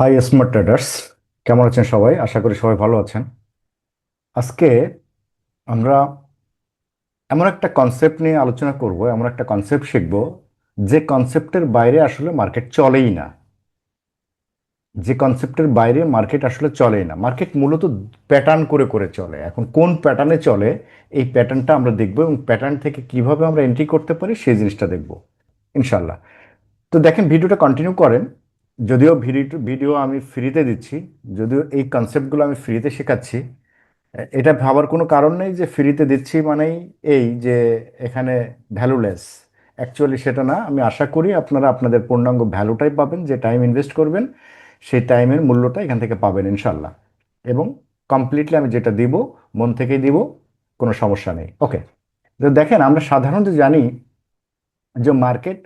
High smart traders, কেমন আছেন সবাই? আশা করি সবাই ভালো আছেন। আজকে আমরা এমন একটা কনসেপ্ট নিয়ে আলোচনা করব, এমন একটা কনসেপ্ট শিখব যে কনসেপ্টের বাইরে আসলে মার্কেট চলেই না। যে কনসেপ্টের বাইরে মার্কেট আসলে চলেই না। মার্কেট মূলত প্যাটার্ন করে করে চলে। এখন কোন প্যাটার্নে চলে, এই প্যাটার্নটা আমরা দেখব এবং প্যাটার্ন থেকে কিভাবে আমরা এন্ট্রি করতে পারি সেই জিনিসটা দেখব ইনশাল্লাহ। তো দেখেন, ভিডিওটা কন্টিনিউ করেন। যদিও ভিডিও আমি ফ্রিতে দিচ্ছি, যদিও এই কনসেপ্টগুলো আমি ফ্রিতে শেখাচ্ছি, এটা ভাবার কোনো কারণ নেই যে ফ্রিতে দিচ্ছি মানেই এই যে এখানে ভ্যালুলেস। অ্যাকচুয়ালি সেটা না। আমি আশা করি আপনারা আপনাদের পূর্ণাঙ্গ ভ্যালুটাই পাবেন, যে টাইম ইনভেস্ট করবেন সেই টাইমের মূল্যটা এখান থেকে পাবেন ইনশাল্লাহ। এবং কমপ্লিটলি আমি যেটা দিব মন থেকেই দিব, কোনো সমস্যা নেই। ওকে, তো দেখেন, আমরা সাধারণত জানি যে market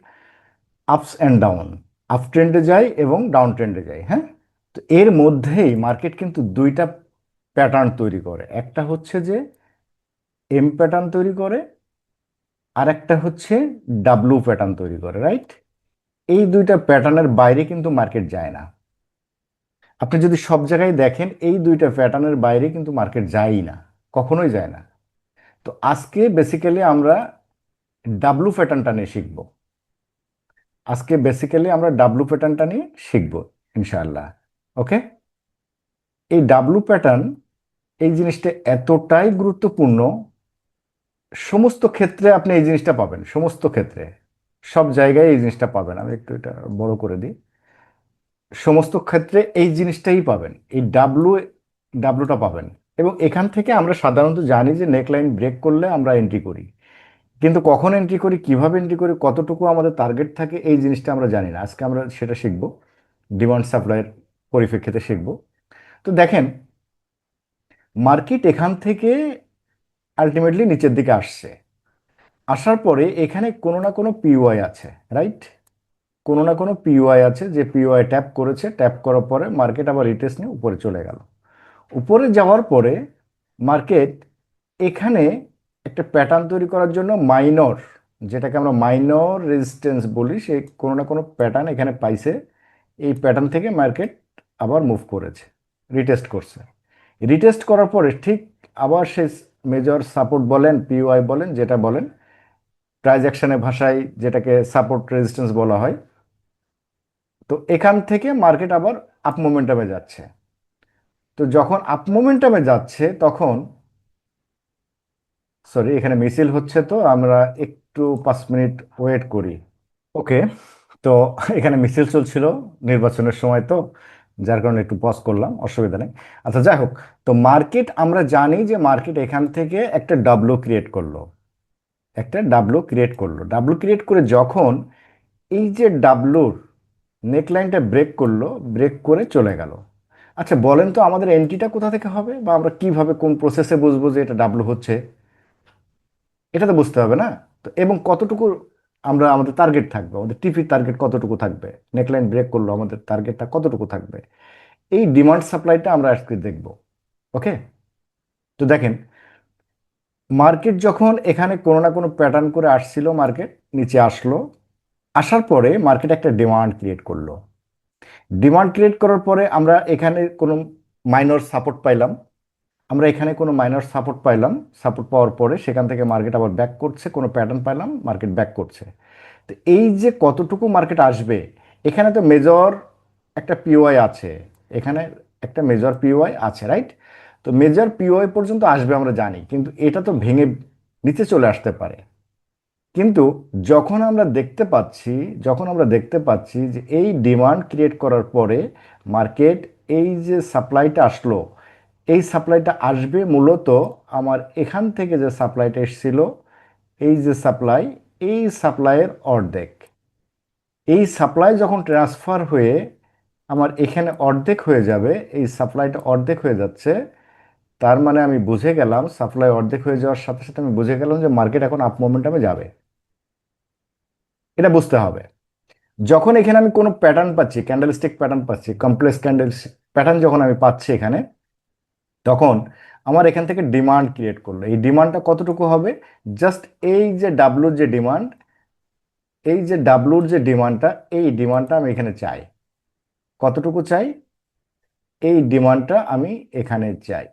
ups and down, up ট্রেন্ডে যায় এবং ডাউন ট্রেন্ডে যায়। হ্যাঁ, তো এর মধ্যেই মার্কেট কিন্তু দুইটা প্যাটার্ন তৈরি করে। একটা হচ্ছে যে এম প্যাটার্ন তৈরি করে, আর একটা হচ্ছে ডাব্লু প্যাটার্ন তৈরি করে, রাইট? এই দুইটা প্যাটার্নের বাইরে কিন্তু মার্কেট যায় না। আপনি যদি সব জায়গায় দেখেন, এই দুইটা প্যাটার্নের বাইরে কিন্তু মার্কেট যায়ই না, কখনোই যায় না। তো আজকে বেসিক্যালি আমরা ডাব্লু প্যাটার্নটা নিয়ে শিখব। আজকে বেসিক্যালি আমরা ডাব্লু প্যাটার্নটা নিয়ে শিখব ইনশাআল্লাহ। ওকে, এই ডাব্লু প্যাটার্ন, এই জিনিসটা এতটাই গুরুত্বপূর্ণ। সমস্ত ক্ষেত্রে আপনি এই জিনিসটা পাবেন, সমস্ত ক্ষেত্রে সব জায়গায় এই জিনিসটা পাবেন। আমি একটু এটা বড় করে দিই। সমস্ত ক্ষেত্রে এই জিনিসটাই পাবেন, এই ডাব্লুটা পাবেন। এবং এখান থেকে আমরা সাধারণত জানি যে নেকলাইন ব্রেক করলে আমরা এন্ট্রি করি, কিন্তু কখন এন্ট্রি করি, কিভাবে এন্ট্রি করি, কতটুকু আমাদের টার্গেট থাকে, এই জিনিসটা আমরা জানি না। আজকে আমরা সেটা শিখব, ডিমান্ড সাপ্লাইয়ের পরিপ্রেক্ষিতে শিখব। তো দেখেন, মার্কেট এখান থেকে আলটিমেটলি নিচের দিকে আসছে। আসার পরে এখানে কোনো না কোনো পিওয়াই আছে, রাইট? কোনো না কোনো পিওয়াই আছে, যে পিওয়াই ট্যাপ করেছে। ট্যাপ করার পরে মার্কেট আবার রিটেস্ট নিয়ে উপরে চলে গেল। উপরে যাওয়ার পরে মার্কেট এখানে একটা প্যাটার্ন তৈরি করার জন্য মাইনর, যেটাকে আমরা মাইনর রেজিস্ট্যান্স বলি, সে কোনো না কোনো প্যাটার্ন এখানে পাইছে। এই প্যাটার্ন থেকে মার্কেট আবার মুভ করেছে, রিটেস্ট করছে। রিটেস্ট করার পরে ঠিক আবার সে মেজর সাপোর্ট বলেন, পিওয়াই বলেন, যেটা বলেন, প্রাইজ অ্যাকশনের ভাষায় যেটাকে সাপোর্ট রেজিস্ট্যান্স বলা হয়। তো এখান থেকে মার্কেট আবার আপ মোমেন্টামে যাচ্ছে। তো যখন আপ মোমেন্টামে যাচ্ছে তখন, সরি এখানে মিছিল হচ্ছে, তো আমরা একটু 5 মিনিট ওয়েট করি। ওকে, তো এখানে মিছিল চলছিল নির্বাচনের সময়, তো যার কারণে একটু পজ করলাম, অসুবিধা নেই। আচ্ছা, যাই হোক। তো মার্কেট, আমরা জানি যে মার্কেট এখান থেকে একটা ডাব্লু ক্রিয়েট করলো, একটা ডাব্লু ক্রিয়েট করলো। ডাব্লু ক্রিয়েট করে যখন এই যে ডাব্লুর নেকলাইনটা ব্রেক করলো, ব্রেক করে চলে গেল। আচ্ছা বলেন তো, আমাদের এন্ট্রিটা কোথা থেকে হবে, বা আমরা কিভাবে কোন প্রসেসে বুঝবো যে এটা ডাব্লু হচ্ছে? এটা তো বুঝতে হবে না? তো এবং কতটুকু আমরা, আমাদের টার্গেট থাকবে, আমাদের টিপির টার্গেট কতটুকু থাকবে, নেকলাইন ব্রেক করলো আমাদের টার্গেটটা কতটুকু থাকবে, এই ডিমান্ড সাপ্লাইটা আমরা আজকে দেখব। ওকে, তো দেখেন, মার্কেট যখন এখানে কোনো না কোনো প্যাটার্ন করে আসছিল, মার্কেট নিচে আসলো। আসার পরে মার্কেট একটা ডিমান্ড ক্রিয়েট করলো। ডিমান্ড ক্রিয়েট করার পরে আমরা এখানে কোনো মাইনর সাপোর্ট পাইলাম। আমরা এখানে কোনো মাইনর সাপোর্ট পাইলাম। সাপোর্ট পাওয়ার পরে সেখান থেকে মার্কেট আবার ব্যাক করছে, কোনো প্যাটার্ন পাইলাম, মার্কেট ব্যাক করছে। তো এই যে কতটুকু মার্কেট আসবে, এখানে তো মেজর একটা পিওআই আছে, এখানে একটা মেজর পিওআই আছে, রাইট? তো মেজর পিওআই পর্যন্ত আসবে আমরা জানি, কিন্তু এটা তো ভেঙে নিচে চলে আসতে পারে। কিন্তু যখন আমরা দেখতে পাচ্ছি, যখন আমরা দেখতে পাচ্ছি যে এই ডিমান্ড ক্রিয়েট করার পরে মার্কেট, এই যে সাপ্লাইটা আসলো, এই সাপ্লাইটা আসবে মূলত আমার এখান থেকে যে সাপ্লাইটা এসেছিল, এই যে সাপ্লাই, এই সাপ্লাইয়ের অর্ধেক। এই সাপ্লাই যখন ট্রান্সফার হয়ে আমার এখানে অর্ধেক হয়ে যাবে, এই সাপ্লাইটা অর্ধেক হয়ে যাচ্ছে, তার মানে আমি বুঝে গেলাম, সাপ্লাই অর্ধেক হয়ে যাওয়ার সাথে সাথে আমি বুঝে গেলাম যে মার্কেট এখন আপ মোমেন্টামে যাবে। এটা বুঝতে হবে। যখন এখানে আমি কোনো প্যাটার্ন পাচ্ছি, ক্যান্ডেলস্টিক প্যাটার্ন পাচ্ছি, কমপ্লেক্স ক্যান্ডেল প্যাটার্ন যখন আমি পাচ্ছি এখানে, তখন আমার এখান থেকে ডিমান্ড ক্রিয়েট করলো। এই ডিমান্ডটা কতটুকু হবে? জাস্ট এই যে ডাব্লুর যে ডিমান্ড, এই যে ডাব্লুর যে ডিমান্ডটা, এই ডিমান্ডটা আমি এখানে চাই। কতটুকু চাই? এই ডিমান্ডটা আমি এখানে চাই।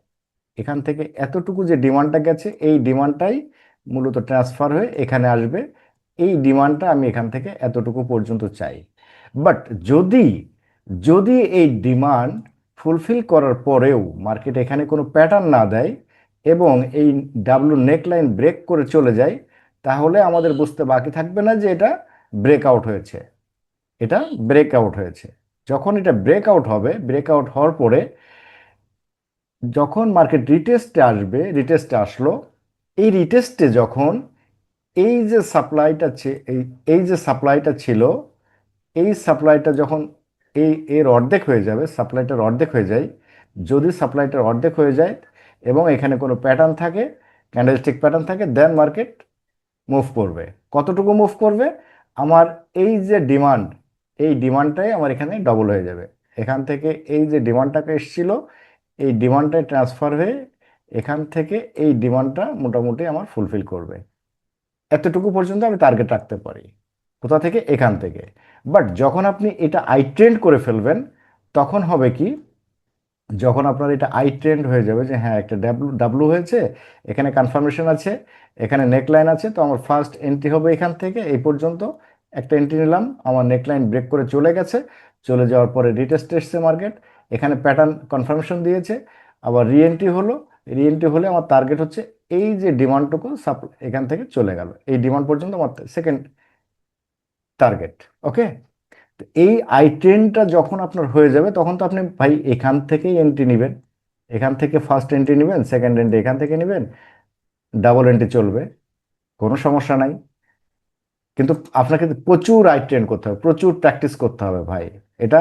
এখান থেকে এতটুকু যে ডিমান্ডটা গেছে, এই ডিমান্ডটাই মূলত ট্রান্সফার হয়ে এখানে আসবে। এই ডিমান্ডটা আমি এখান থেকে এতটুকু পর্যন্ত চাই। বাট যদি যদি এই ডিমান্ড ফুলফিল করার পরেও মার্কেট এখানে কোনো প্যাটার্ন না দেয় এবং এই ডাব্লু নেকলাইন ব্রেক করে চলে যায়, তাহলে আমাদের বুঝতে বাকি থাকবে না যে এটা ব্রেকআউট হয়েছে। এটা ব্রেকআউট হয়েছে। যখন এটা ব্রেকআউট হবে, ব্রেকআউট হওয়ার পরে যখন মার্কেট রিটেস্টে আসবে, রিটেস্টে আসলো, এই রিটেস্টে যখন এই যে সাপ্লাইটা এই এই যে সাপ্লাইটা ছিল, এই সাপ্লাইটা যখন এর অর্ধেক হয়ে যাবে, সাপ্লাইটার অর্ধেক হয়ে যায়, যদি সাপ্লাইটার অর্ধেক হয়ে যায় এবং এখানে কোনো প্যাটার্ন থাকে, ক্যান্ডেলস্টিক প্যাটার্ন থাকে, দেন মার্কেট মুভ করবে। কতটুকু মুভ করবে? আমার এই যে ডিমান্ড, এই ডিমান্ডটাই আমার এখানে ডবল হয়ে যাবে। এখান থেকে এই যে ডিমান্ডটাকে এসেছিল, এই ডিমান্ডটাই ট্রান্সফার হয়ে এখান থেকে এই ডিমান্ডটা মোটামুটি আমার ফুলফিল করবে। এতটুকু পর্যন্ত আমি টার্গেট রাখতে পারি। কোথা থেকে? এখান থেকে। বাট যখন আপনি এটা আই ট্রেন্ড করে ফেলবেন, তখন হবে কি, যখন আপনার এটা আই ট্রেন্ড হয়ে যাবে যে হ্যাঁ একটা ডাব্লু ডাব্লু হয়েছে, এখানে কনফার্মেশন আছে, এখানে নেকলাইন আছে, তো আমার ফার্স্ট এন্ট্রি হবে এখান থেকে এই পর্যন্ত। একটা এন্ট্রি নিলাম, আমার নেকলাইন ব্রেক করে চলে গেছে, চলে যাওয়ার পরে রিটেস্ট এসছে মার্কেট, এখানে প্যাটার্ন কনফার্মেশন দিয়েছে, আবার রিএন্ট্রি হলো। রিএন্ট্রি হলে আমার টার্গেট হচ্ছে এই যে ডিমান্ডটুকু এখান থেকে চলে গেল, এই ডিমান্ড পর্যন্ত আমার সেকেন্ড টার্গেট। ওকে। তো এই আই ট্রেনটা যখন আপনার হয়ে যাবে, তখন তো আপনি ভাই এখান থেকেই এন্ট্রি নেবেন, এখান থেকে ফার্স্ট এন্ট্রি নেবেন, সেকেন্ড এন্ট্রি এখান থেকে নেবেন, ডাবল এন্ট্রি চলবে, কোনো সমস্যা নাই। কিন্তু আপনাকে প্রচুর আই ট্রেন করতে হবে, প্রচুর প্র্যাকটিস করতে হবে ভাই। এটা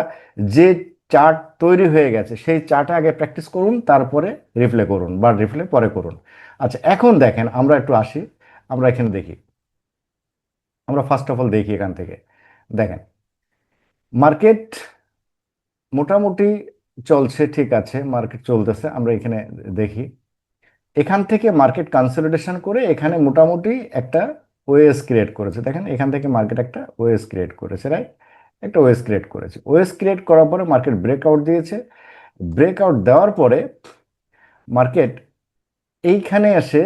যে চার্ট তৈরি হয়ে গেছে, সেই চার্টে আগে প্র্যাকটিস করুন, তারপরে রিপ্লে করুন বা রিপ্লে পরে করুন। আচ্ছা, এখন দেখেন আমরা একটু আসি, আমরা এখানে দেখি, আমরা ফার্স্ট অফ অল দেখি এখান থেকে। দেখেন মার্কেট মোটামুটি চলছে, ঠিক আছে, মার্কেট চলতেছে। আমরা এখানে দেখি, এখান থেকে মার্কেট কনসলিডেশন করে এখানে মোটামুটি একটা ওএস ক্রিয়েট করেছে। দেখেন এখান থেকে মার্কেট একটা ওএস ক্রিয়েট করেছে, রাইট? একটা ওএস ক্রিয়েট করেছে। ওএস ক্রিয়েট করার পরে মার্কেট ব্রেকআউট দিয়েছে। ব্রেকআউট দেওয়ার পরে মার্কেট এইখানে এসে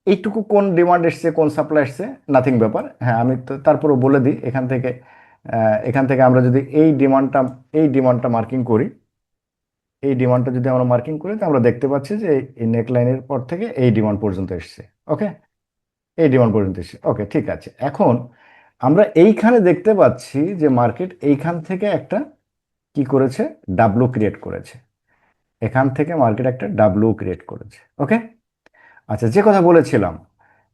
এইটুকু কোন ডিমান্ড এসছে, কোন সাপ্লাই এসছে, নাথিং ব্যাপার। হ্যাঁ, আমি তো তারপরে বলে দিই, এখান থেকে আমরা যদি এই ডিমান্ডটা মার্কিং করি, এই ডিমান্ডটা যদি আমরা মার্কিং করি, তো আমরা দেখতে পাচ্ছি যে এই নেকলাইনের পর থেকে এই ডিমান্ড পর্যন্ত এসছে। ওকে, এই ডিমান্ড পর্যন্ত এসছে। ওকে, ঠিক আছে। এখন আমরা এইখানে দেখতে পাচ্ছি যে মার্কেট এইখান থেকে একটা কি করেছে, ডাব্লু ক্রিয়েট করেছে। এখান থেকে মার্কেট একটা ডাব্লু ক্রিয়েট করেছে। ওকে। আচ্ছা, যে কথা বলেছিলাম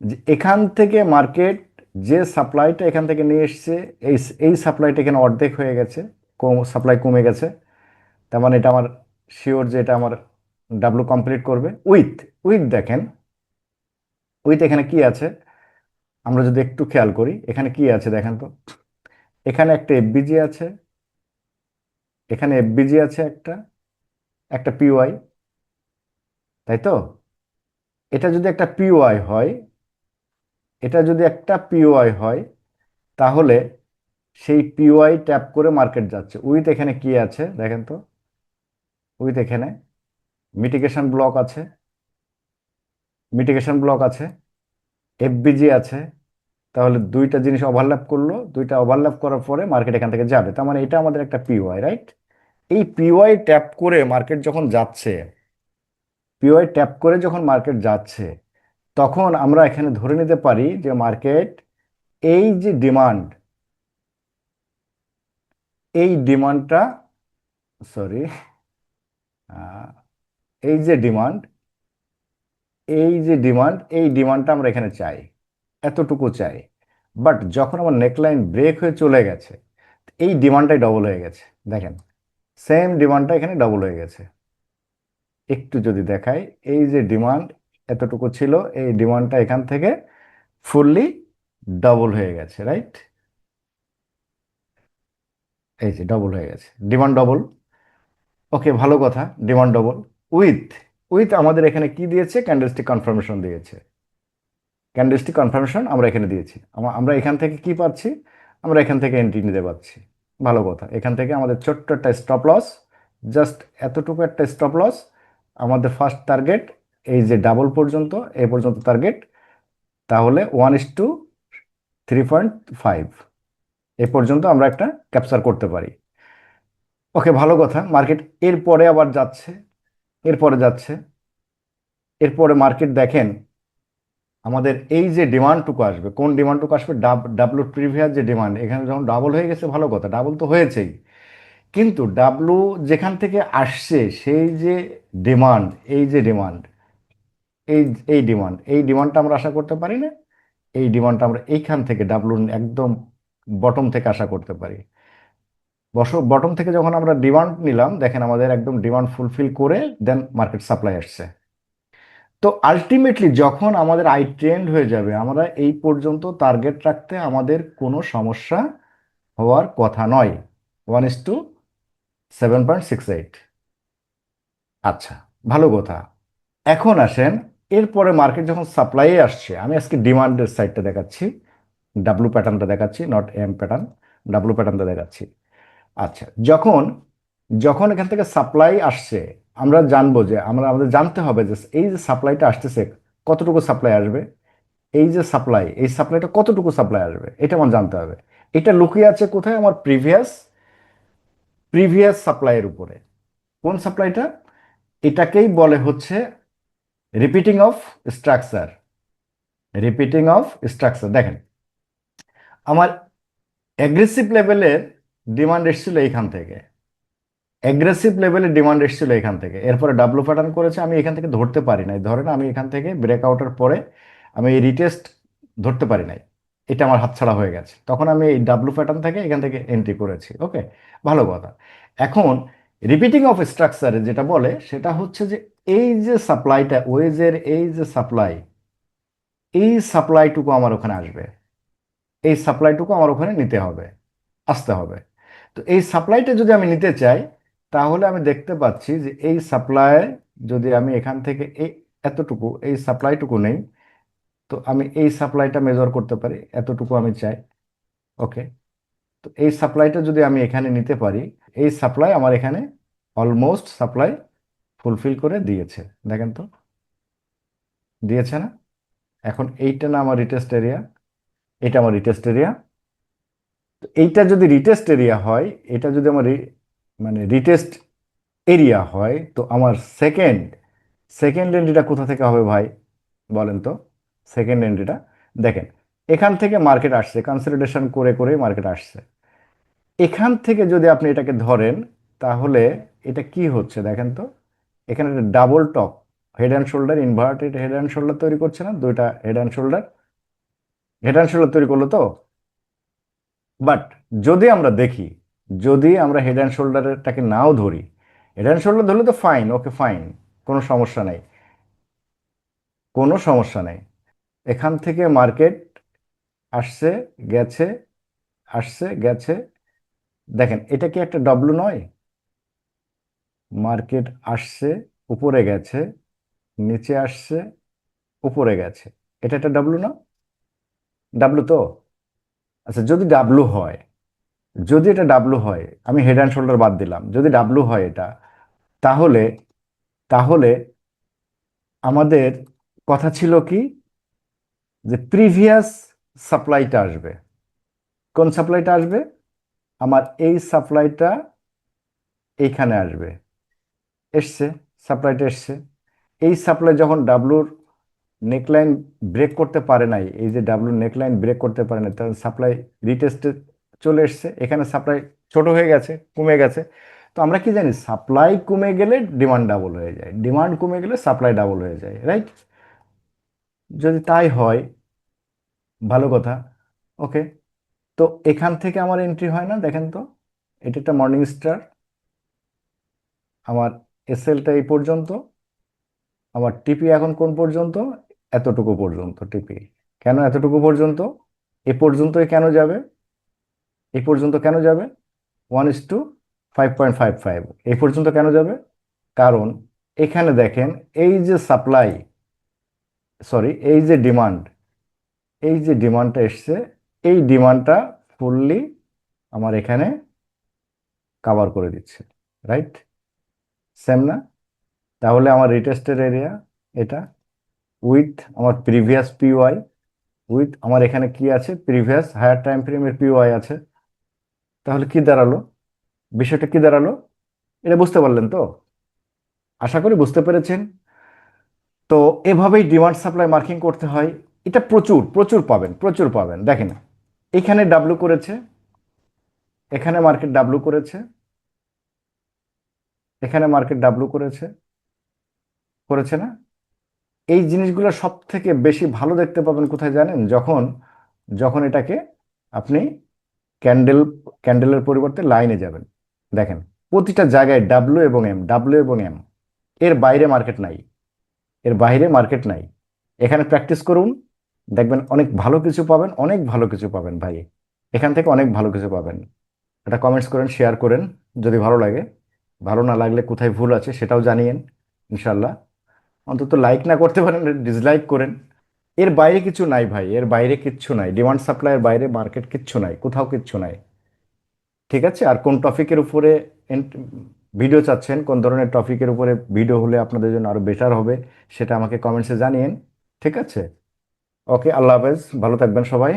যে এখান থেকে মার্কেট যে সাপ্লাইটা এখান থেকে নিয়ে এসছে, এই এই সাপ্লাইটা এখানে অর্ধেক হয়ে গেছে, সাপ্লাই কমে গেছে। তার মানে এটা আমার শিওর যে এটা আমার ডাব্লু কমপ্লিট করবে। উইথ উইথ দেখেন, উইথ এখানে কি আছে আমরা যদি একটু খেয়াল করি, এখানে কি আছে দেখেন তো। এখানে একটা এফবিজি আছে, এখানে এফবিজি আছে একটা, একটা পিওয়াই, তাই তো? এটা যদি একটা পিওয়াই হয়, এটা যদি একটা পিওয়াই হয়, তাহলে সেই পিওয়াই ট্যাপ করে মার্কেট যাচ্ছে। উইথ এখানে কি আছে দেখেন তো, উইথ এখানে মিটিগেশন ব্লক আছে, মিটিগেশন ব্লক আছে, এফবিজি আছে। তাহলে দুইটা জিনিস ওভারল্যাপ করলো, দুইটা ওভারল্যাপ করার পরে মার্কেট এখান থেকে যাবে। তার মানে এটা আমাদের একটা পিওয়াই, রাইট? এই পিওয়াই ট্যাপ করে মার্কেট যখন যাচ্ছে, পিওয়াই ট্যাপ করে যখন মার্কেট যাচ্ছে, তখন আমরা এখানে ধরে নিতে পারি যে মার্কেট এই যে ডিমান্ড, এই ডিমান্ডটা, সরি, এই যে ডিমান্ড, এই ডিমান্ডটা আমরা এখানে চাই, এতটুকু চাই। বাট যখন আমার নেকলাইন ব্রেক হয়ে চলে গেছে, এই ডিমান্ডটাই ডবল হয়ে গেছে। দেখেন সেম ডিমান্ডটা এখানে ডবল হয়ে গেছে। একটু যদি দেখাই, এই যে ডিমান্ড এতটুকু ছিল, এই ডিমান্ডটা এখান থেকে ফুললি ডবল হয়ে গেছে, রাইট? এই যে ডবল হয়ে গেছে, ডিমান্ড ডবল। ওকে, ভালো কথা, ডিমান্ড ডবল। উইথ উইথ আমাদের এখানে কি দিয়েছে? ক্যান্ডেলস্টিক কনফার্মেশন দিয়েছে। ক্যান্ডেলস্টিক কনফার্মেশন আমরা এখানে দিয়েছি। আমরা এখান থেকে কি পাচ্ছি? আমরা এখান থেকে এন্ট্রি নিতে পারছি। ভালো কথা, এখান থেকে আমাদের ছোট্ট একটা স্টপ লস, জাস্ট এতটুকু একটা স্টপ লস। আমাদের ফার্স্ট টার্গেট এই যে ডাবল পর্যন্ত, এই পর্যন্ত টার্গেট, তাহলে 1:3.5 এই পর্যন্ত আমরা একটা ক্যাপচার করতে পারি। ওকে, ভালো কথা। মার্কেট এরপরে আবার যাচ্ছে, এরপরে যাচ্ছে, এরপরে মার্কেট দেখেন আমাদের এই যে ডিমান্ডটুকু আসবে, কোন ডিমান্ডটুকু আসবে, ডাব্লুর প্রিভিয়াস যে ডিমান্ড, এখানে যখন ডাবল হয়ে গেছে, ভালো কথা, ডাবল তো হয়েছেই, কিন্তু ডাব্লু যেখান থেকে আসছে সেই যে ডিমান্ড, এই যে ডিমান্ড, এই এই ডিমান্ডটা আমরা আশা করতে পারি না। এই ডিমান্ডটা আমরা এইখান থেকে ডাব্লু একদম বটম থেকে আশা করতে পারি। বটম থেকে যখন আমরা ডিমান্ড নিলাম, দেখেন আমাদের একদম ডিমান্ড ফুলফিল করে দেন মার্কেট সাপ্লাই আসছে। তো আলটিমেটলি যখন আমাদের আই ট্রেন্ড হয়ে যাবে, আমরা এই পর্যন্ত টার্গেট রাখতে আমাদের কোনো সমস্যা হওয়ার কথা নয়। 1:7.68। আচ্ছা, ভালো কথা। এখন আসেন, এরপরে মার্কেট যখন সাপ্লাই আসছে, আমি আজকে ডিমান্ডের সাইডটা দেখাচ্ছি, ডাব্লু প্যাটার্নটা দেখাচ্ছি, নট এম প্যাটার্ন, ডাব্লু প্যাটার্নটা দেখাচ্ছি। আচ্ছা, যখন যখন এখান থেকে সাপ্লাই আসছে, আমরা জানবো যে আমাদের জানতে হবে যে এই যে সাপ্লাইটা আসতেছে, কতটুকু সাপ্লাই আসবে, এই যে সাপ্লাই, এই সাপ্লাইটা কতটুকু সাপ্লাই আসবে, এটা আমার জানতে হবে। এটা লুকিয়ে আছে কোথায়? আমার প্রিভিয়াস প্রিভিয়াস সাপ্লাইয়ের উপরে। কোন সাপ্লাইটা? এটাকেই বলে হচ্ছে repeating of structure. Repeating of structure, দেখেন আমার অ্যাগ্রেসিভ লেভেলের ডিমান্ড এসেছিল এইখান থেকে, অ্যাগ্রেসিভ লেভেলের ডিমান্ড এসেছিল এখান থেকে, এরপরে ডাব্লু প্যাটার্ন করেছে, আমি এখান থেকে ধরতে পারি নাই। ধরেন আমি এখান থেকে ব্রেকআউটের পরে আমি এই রিটেস্ট ধরতে পারি নাই, এটা আমার হাতছাড়া হয়ে গেছে, তখন আমি এই ডাব্লু প্যাটার্ন থেকে এখান থেকে এন্ট্রি করেছি। ওকে, ভালো কথা। এখন রিপিটিং অফ স্ট্রাকচারে যেটা বলে সেটা হচ্ছে যে এই যে সাপ্লাইটা, ওয়েজের এই যে সাপ্লাই, এই সাপ্লাইটুকু আমার ওখানে আসবে, এই সাপ্লাইটুকু আমার ওখানে নিতে হবে, আসতে হবে। তো এই সাপ্লাইটা যদি আমি নিতে চাই, তাহলে আমি দেখতে পাচ্ছি যে এই সাপ্লাই, যদি আমি এখান থেকে এই এতটুকু এই সাপ্লাইটুকু নেই, তো আমি এই সাপ্লাইটা মেজর করতে পারি, এতটুকু আমি চাই। ওকে, তো এই সাপ্লাইটা যদি আমি এখানে নিতে পারি, এই সাপ্লাই আমার এখানে অলমোস্ট সাপ্লাই ফুলফিল করে দিয়েছে। দেখেন তো, দিয়েছে না? এখন এইটা না আমার রিটেস্ট এরিয়া, এটা আমার রিটেস্ট এরিয়া। তো এইটা যদি রিটেস্ট এরিয়া হয়, এটা যদি আমার মানে রিটেস্ট এরিয়া হয়, তো আমার সেকেন্ড সেকেন্ড এন্ট্রিটা কোথা থেকে হবে ভাই, বলেন তো? সেকেন্ড এন্ট্রিটা দেখেন, এখান থেকে মার্কেট আসছে, কনসলিডেশন করে করে মার্কেট আসছে। এখান থেকে যদি আপনি এটাকে ধরেন, তাহলে এটা কি হচ্ছে দেখেন তো, এখানে একটা double top, head and shoulder, inverted head and shoulder তৈরি করছে না? দুইটা head and shoulder, head and shoulder তৈরি করলো তো। বাট যদি আমরা দেখি, যদি আমরা হেড অ্যান্ড শোল্ডারটাকে নাও ধরি, হেড অ্যান্ড শোল্ডার ধরলে তো ফাইন, ওকে ফাইন, কোনো সমস্যা নেই, কোনো সমস্যা নেই। এখান থেকে মার্কেট আসছে, গেছে, আসছে, গেছে। দেখেন এটা কি একটা ডাব্লু নয়? মার্কেট আসছে, উপরে গেছে, নিচে আসছে, উপরে গেছে, এটা একটা ডাব্লু না? ডাব্লু তো। আচ্ছা, যদি ডাব্লু হয়, যদি এটা ডাব্লু হয়, আমি হেড অ্যান্ড শোল্ডার বাদ দিলাম, যদি ডাব্লু হয় এটা, তাহলে তাহলে আমাদের কথা ছিল কি, যে প্রিভিয়াস সাপ্লাইটা আসবে। কোন সাপ্লাইটা আসবে? আমার এই সাপ্লাইটা এইখানে আসবে, এসছে, সাপ্লাইটা এসছে। এই সাপ্লাই যখন ডাব্লুর নেকলাইন ব্রেক করতে পারে নাই, এই যে ডাব্লুর নেকলাইন ব্রেক করতে পারে নাই, তখন সাপ্লাই রিটেস্টে চলে এসছে, এখানে সাপ্লাই ছোট হয়ে গেছে, কমে গেছে। তো আমরা কি জানি, সাপ্লাই কমে গেলে ডিমান্ড ডাবল হয়ে যায়, ডিমান্ড কমে গেলে সাপ্লাই ডাবল হয়ে যায়, রাইট? যদি তাই হয়, ভালো কথা। ওকে, তো এখান থেকে আমার এন্ট্রি হয় না, দেখেন তো, এটা একটা মর্নিং স্টার, আমার এসএলটা এই পর্যন্ত, আমার টিপি এখন কোন পর্যন্ত? এতটুকু পর্যন্ত টিপি। কেন এতটুকু পর্যন্ত? এ পর্যন্তই কেন যাবে? এই পর্যন্ত কেন যাবে? 1:5.55 এই পর্যন্ত কেন যাবে? কারণ এখানে দেখেন, এই যে সাপ্লাই, সরি, এই যে ডিমান্ড, এই যে ডিমান্ডটা এসছে, এই ডিমান্ডটা ফুললি আমার এখানে কাভার করে দিচ্ছে, রাইট? সেম না? তাহলে আমার রিটেস্টের এরিয়া এটা, উইথ আমার প্রিভিয়াস পিওয়াই, উইথ আমার এখানে কি আছে, প্রিভিয়াস হায়ার টাইম ফ্রেমের পিওয়াই আছে। তাহলে কি দাঁড়ালো, বিষয়টা কি দাঁড়ালো? এটা বুঝতে পারলেন তো? আশা করি বুঝতে পেরেছেন। তো এভাবেই ডিমান্ড সাপ্লাই মার্কিং করতে হয়। এটা প্রচুর প্রচুর পাবেন, প্রচুর পাবেন। দেখেন, এখানে ডাব্লু করেছে, এখানে মার্কেট ডাব্লু করেছে, এখানে মার্কেট ডাব্লু করেছে, করেছে না? এই জিনিসগুলো সব থেকে বেশি ভালো দেখতে পাবেন কোথায় জানেন? যখন যখন এটাকে আপনি ক্যান্ডেল ক্যান্ডেলের পরিবর্তে লাইনে যাবেন। দেখেন, প্রতিটা জায়গায় ডাব্লু এবং এম, ডাব্লু এবং এম, এর বাইরে মার্কেট নাই, এর বাইরে মার্কেট নাই। এখানে প্র্যাকটিস করুন, দেখবেন অনেক ভালো কিছু পাবেন, অনেক ভালো কিছু পাবেন ভাই। এখান থেকে অনেক ভালো কিছু পাবেন। এটা কমেন্টস করেন, শেয়ার করেন যদি ভালো লাগে। ভালো না লাগলে কোথায় ভুল আছে সেটাও জানিয়েন, ইনশাল্লাহ। অন্তত লাইক না করতে পারেন, ডিসলাইক করেন। এর বাইরে কিছু নাই ভাই, এর বাইরে কিচ্ছু নাই, ডিমান্ড সাপ্লাইয়ের বাইরে মার্কেট কিচ্ছু নাই, কোথাও কিচ্ছু নাই। ঠিক আছে? আর কোন টপিকের উপরে ভিডিও চাচ্ছেন, কোন ধরনের টপিকের উপরে ভিডিও হলে আপনাদের জন্য আরো বেটার হবে, সেটা আমাকে কমেন্টসে জানিয়েন। ঠিক আছে? ওকে, আল্লাহ হাফেজ, ভালো থাকবেন সবাই।